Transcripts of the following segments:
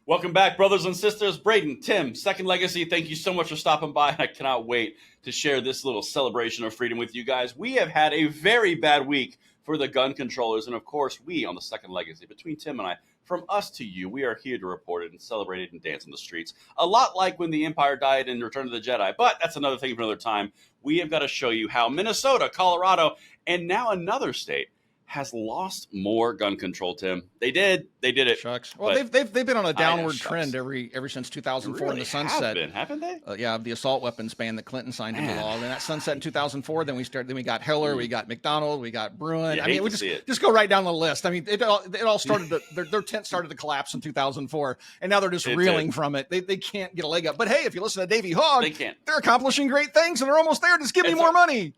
Welcome back, brothers and sisters. Braden, Tim, Second Legacy, thank you so much for stopping by. I cannot wait to share this little celebration of freedom with you guys. We have had a very bad week for the gun controllers, and of course, we on the Second Legacy, between Tim and I, from us to you, we are here to report it and celebrate it and dance in the streets. A lot like when the Empire died in Return of the Jedi, but that's another thing for another time. We have got to show you how Minnesota, Colorado, and now another state has lost more gun control, Tim. They did it. Shucks. Well, they've been on a downward trend ever since 2004 really in the sunset. Haven't they? Yeah, the assault weapons ban that Clinton signed into law. And that sunset in 2004. Then we got Hiller, we got McDonald, we got Bruin. We just go right down the list. I mean, it all started their tent started to collapse in 2004, and now they're just reeling from it. They can't get a leg up. But hey, if you listen to Davey Hogg, they're accomplishing great things, and they're almost there. Just give me more money.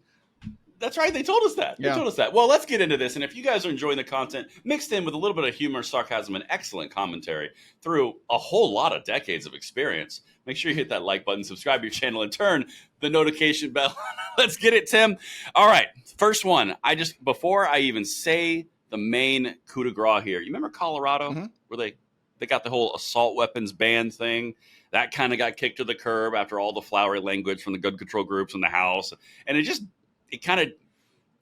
That's right. They told us that. Well, let's get into this. And if you guys are enjoying the content mixed in with a little bit of humor, sarcasm, and excellent commentary through a whole lot of decades of experience, make sure you hit that like button, subscribe to your channel, and turn the notification bell. Let's get it, Tim. All right. First one. Before I even say the main coup de grace here, you remember Colorado where they got the whole assault weapons ban thing? That kind of got kicked to the curb after all the flowery language from the gun control groups in the House. And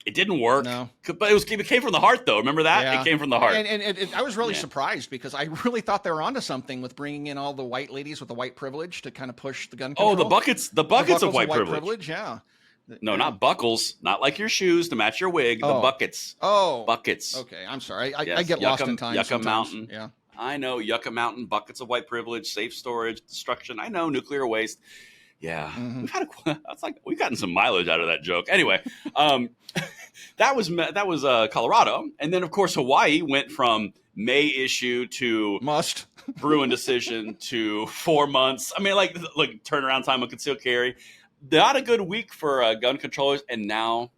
it didn't work. No. But it came from the heart, though. Remember that? Yeah. It came from the heart. And I was really surprised because I really thought they were onto something with bringing in all the white ladies with the white privilege to kind of push the gun control. Oh, the buckets of white privilege. Yeah. No, not buckles. Not like your shoes to match your wig. The buckets. Oh. Buckets. Okay, I'm sorry. I get lost in time Yucca sometimes. Mountain. Yeah. I know. Yucca Mountain, buckets of white privilege, safe storage, destruction. I know. Nuclear waste. Yeah, we've gotten some mileage out of that joke. Anyway, that was Colorado, and then of course Hawaii went from May issue to Bruin decision to 4 months. I mean, like turnaround time of concealed carry. Not a good week for gun controllers, and now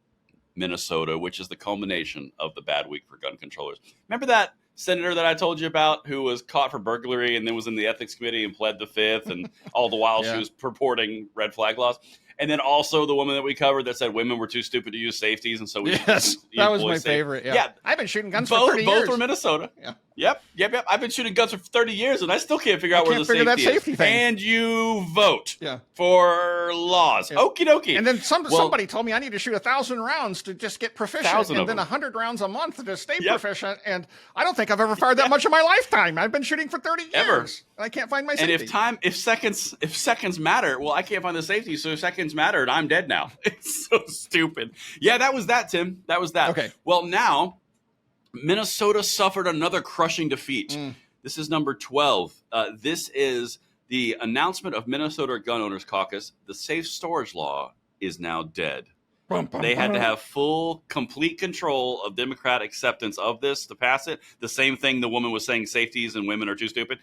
Minnesota, which is the culmination of the bad week for gun controllers. Remember that senator that I told you about who was caught for burglary and then was in the ethics committee and pled the fifth, and all the while she was purporting red flag laws? And then also the woman that we covered that said women were too stupid to use safeties, and so that was my favorite. Yeah, I've been shooting guns for 30 years. Both were Minnesota. Yep. I've been shooting guns for 30 years, and I still can't figure out where the safety is. Thing. And you vote for laws. Yeah. Okie dokie. And then somebody told me I need to shoot 1,000 rounds to just get proficient, and then 100 rounds a month to stay proficient. And I don't think I've ever fired that much in my lifetime. I've been shooting for 30 years, and I can't find my safety. And if seconds matter, well, I can't find the safety, so seconds matter, and I'm dead now. It's so stupid. Yeah, that was that, Tim. That was that. Okay. Well, now Minnesota suffered another crushing defeat. This is number 12. This is the announcement of Minnesota Gun Owners Caucus. The safe storage law is now dead. They had to have complete control of Democrat acceptance of this to pass it. The same thing the woman was saying, safeties and women are too stupid.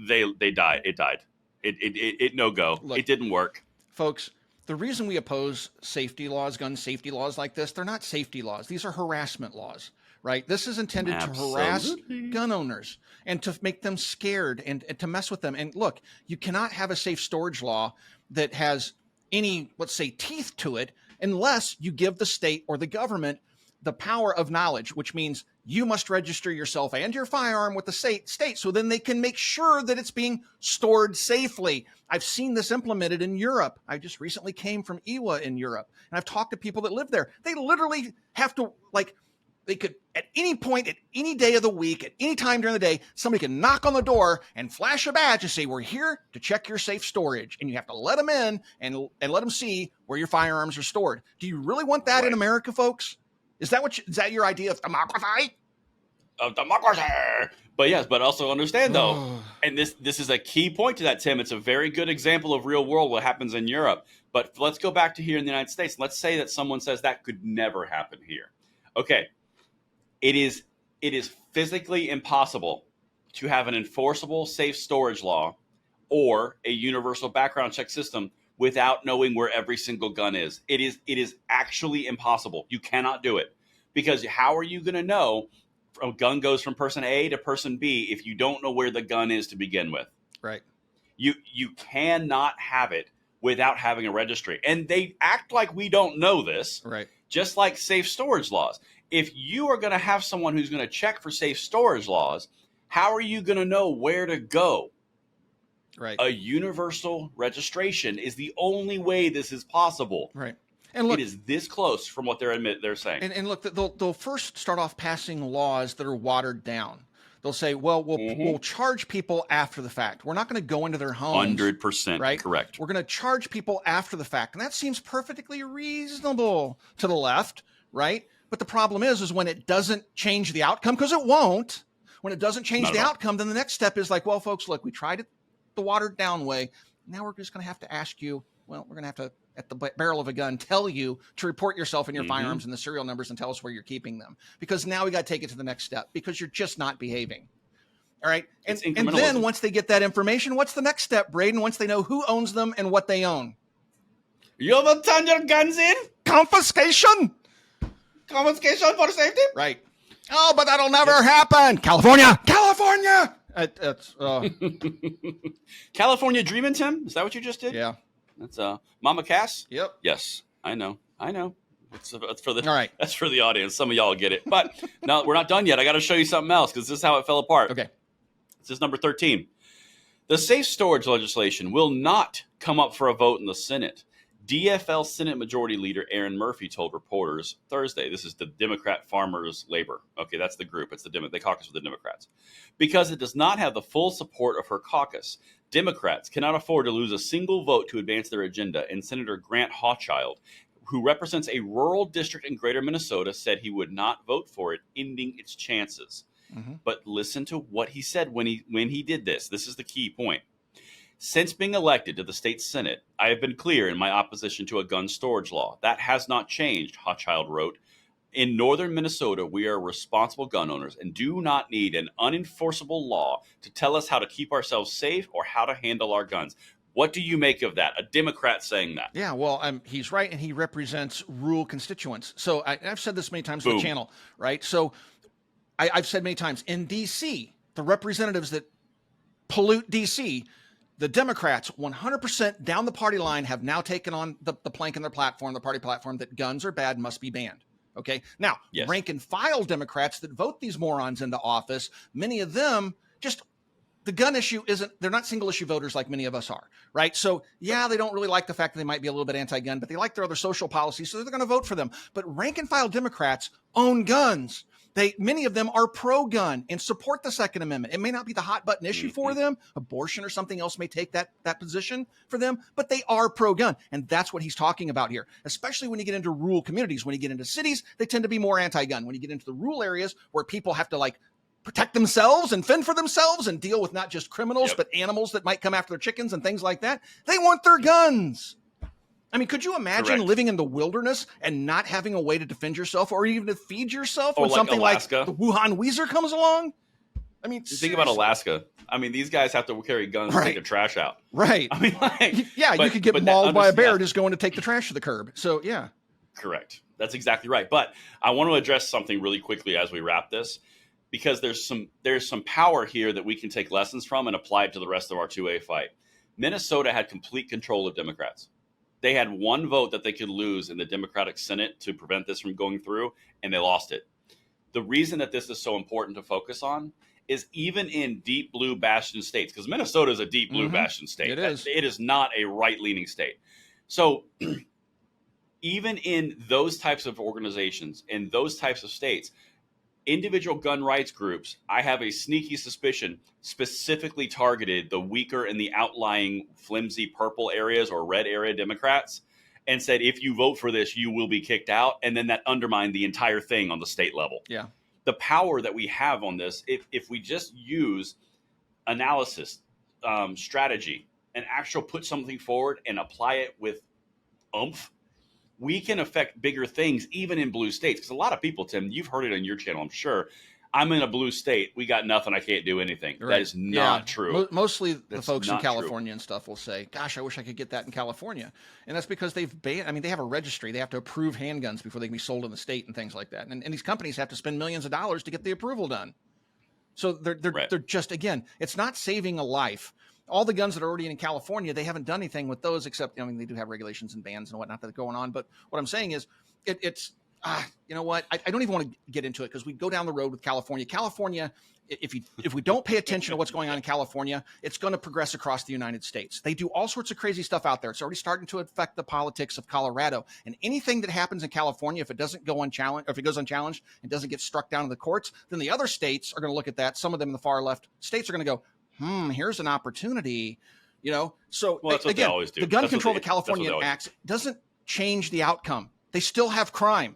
They died. It died. It no go. Look, it didn't work. Folks, the reason we oppose safety laws, gun safety laws like this, they're not safety laws. These are harassment laws. Right. This is intended to harass gun owners and to make them scared and to mess with them. And look, you cannot have a safe storage law that has any, let's say, teeth to it unless you give the state or the government the power of knowledge, which means you must register yourself and your firearm with the state so then they can make sure that it's being stored safely. I've seen this implemented in Europe. I just recently came from Ewa in Europe, and I've talked to people that live there. They literally have to, they could, at any point, at any day of the week, at any time during the day, somebody can knock on the door and flash a badge and say, we're here to check your safe storage. And you have to let them in and let them see where your firearms are stored. Do you really want that in America, folks? Is that your idea of democracy? Of democracy. But yes, but also understand, though, and this is a key point to that, Tim. It's a very good example of real world what happens in Europe. But let's go back to here in the United States. Let's say that someone says that could never happen here. Okay. It is physically impossible to have an enforceable safe storage law or a universal background check system without knowing where every single gun is. It is actually impossible. You cannot do it, because how are you going to know a gun goes from person A to person B if you don't know where the gun is to begin with? Right. You cannot have it without having a registry. And they act like we don't know this. Right. Just like safe storage laws. If you are going to have someone who's going to check for safe storage laws, How are you going to know where to go? Right. A universal registration is the only way this is possible. Right. And look, it is this close from what they're saying. And look, they'll first start off passing laws that are watered down. They'll say, well, we'll charge people after the fact. We're not going to go into their homes. 100% right? correct. We're going to charge people after the fact. And that seems perfectly reasonable to the left, right? But the problem is when it doesn't change the outcome, because it won't. When it doesn't change the outcome, then the next step is like, well, folks, look, we tried it the watered down way. Now we're just going to have to ask you, well, we're going to have to, at the barrel of a gun, tell you to report yourself and your firearms and the serial numbers and tell us where you're keeping them. Because now we got to take it to the next step because you're just not behaving. All right. And then once they get that information, what's the next step, Braden? Once they know who owns them and what they own. You ever turn your guns in? Confiscation. Confiscation for safety? Right. Oh, but that'll never happen. California. California dreaming, Tim? Is that what you just did? Yeah. That's Mama Cass? Yep. Yes, I know. It's for the, all right. That's for the audience. Some of y'all get it. But no, we're not done yet. I got to show you something else because this is how it fell apart. Okay. This is number 13. The safe storage legislation will not come up for a vote in the Senate. DFL Senate Majority Leader Aaron Murphy told reporters Thursday. This is the Democrat Farmers Labor. Okay, that's the group. It's they caucus with the Democrats. Because it does not have the full support of her caucus, Democrats cannot afford to lose a single vote to advance their agenda, and Senator Grant Hochschild, who represents a rural district in greater Minnesota, said he would not vote for it, ending its chances. But listen to what he said when he did this. This is the key point. Since being elected to the state Senate, I have been clear in my opposition to a gun storage law. That has not changed, Hochschild wrote. In northern Minnesota, we are responsible gun owners and do not need an unenforceable law to tell us how to keep ourselves safe or how to handle our guns. What do you make of that? A Democrat saying that? Yeah, well, he's right, and he represents rural constituents. So I've said this many times on the channel, right? So I've said many times, in D.C., the representatives that pollute D.C., the Democrats 100% down the party line have now taken on the plank in their platform, the party platform, that guns are bad, must be banned. Okay. Now, rank and file Democrats that vote these morons into office, many of them just, the gun issue they're not single issue voters like many of us are, right? So yeah, they don't really like the fact that they might be a little bit anti-gun, but they like their other social policies, so they're going to vote for them. But rank and file Democrats own guns. Many of them are pro-gun and support the Second Amendment. It may not be the hot button issue for them. Abortion or something else may take that position for them, but they are pro-gun. And that's what he's talking about here, especially when you get into rural communities. When you get into cities, they tend to be more anti-gun. When you get into the rural areas where people have to protect themselves and fend for themselves and deal with not just criminals, but animals that might come after their chickens and things like that, they want their guns. I mean, could you imagine living in the wilderness and not having a way to defend yourself or even to feed yourself when something Alaska, like the Wuhan Weezer comes along? I mean, think about Alaska. I mean, these guys have to carry guns to take the trash out. Right. I mean, you could get mauled by a bear just going to take the trash to the curb. So, yeah. Correct. That's exactly right. But I want to address something really quickly as we wrap this, because there's some power here that we can take lessons from and apply it to the rest of our 2A fight. Minnesota had complete control of Democrats. They had one vote that they could lose in the Democratic Senate to prevent this from going through, and they lost it. The reason that this is so important to focus on is even in deep blue bastion states, because Minnesota is a deep blue bastion state. It is. It is not a right-leaning state. So even in those types of organizations, in those types of states, individual gun rights groups, I have a sneaky suspicion, specifically targeted the weaker and the outlying flimsy purple areas or red area Democrats and said, if you vote for this, you will be kicked out. And then that undermined the entire thing on the state level. Yeah. The power that we have on this, if we just use analysis, strategy, and actually put something forward and apply it with oomph, we can affect bigger things even in blue states. Because a lot of people, Tim, you've heard it on your channel, I'm sure. I'm in a blue state. We got nothing. I can't do anything. Right. That is not true. Mostly the folks in California and stuff will say, gosh, I wish I could get that in California. And that's because they've banned, they have a registry. They have to approve handguns before they can be sold in the state and things like that. And these companies have to spend millions of dollars to get the approval done. So they're just, again, it's not saving a life. All the guns that are already in California, they haven't done anything with those except, they do have regulations and bans and whatnot that are going on. But what I'm saying is you know what? I don't even want to get into it because we go down the road with California. California, if we don't pay attention to what's going on in California, it's going to progress across the United States. They do all sorts of crazy stuff out there. It's already starting to affect the politics of Colorado. And anything that happens in California, if it doesn't go unchallenged, or if it goes unchallenged and doesn't get struck down in the courts, then the other states are going to look at that. Some of them in the far left states are going to go, here's an opportunity. You know, so again, the gun control the California Act doesn't change the outcome. They still have crime.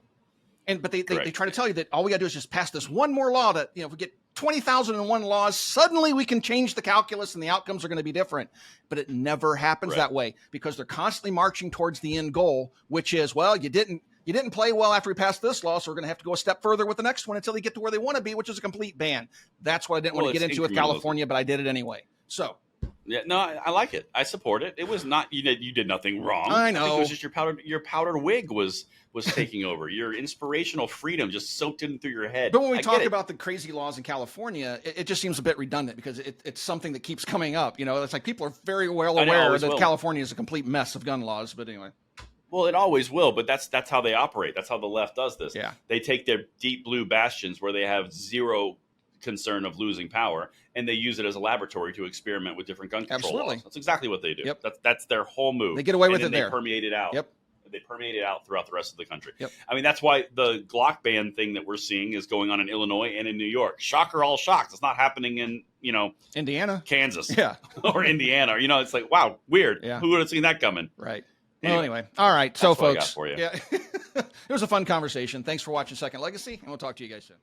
But they try to tell you that all we got to do is just pass this one more law that, if we get 20,001 laws, suddenly we can change the calculus and the outcomes are going to be different. But it never happens that way because they're constantly marching towards the end goal, which is, well, you didn't play well after we passed this law, so we're going to have to go a step further with the next one until they get to where they want to be, which is a complete ban. That's what I didn't want to get into with California, but I did it anyway. So. Yeah, no, I like it. I support it. It was not you did nothing wrong. I know. I think it was just your powdered wig was taking over. Your inspirational freedom just soaked in through your head. But when we talk about the crazy laws in California, it just seems a bit redundant because it's something that keeps coming up. It's like people are very well aware that California is a complete mess of gun laws. But anyway. Well, it always will, but that's how they operate. That's how the left does this. Yeah. They take their deep blue bastions where they have zero concern of losing power, and they use it as a laboratory to experiment with different gun control laws. That's exactly what they do. Yep. That's their whole move. They get away with it there. They permeate it out. Yep. They permeate it out throughout the rest of the country. Yep. I mean, that's why the Glock ban thing that we're seeing is going on in Illinois and in New York. Shocker, all shocked. It's not happening in, Indiana, Kansas, or Indiana. It's like, wow, weird. Yeah. Who would have seen that coming? Right. Anyway. All right. So, folks, for you. Yeah, it was a fun conversation. Thanks for watching Second Legacy, and we'll talk to you guys soon.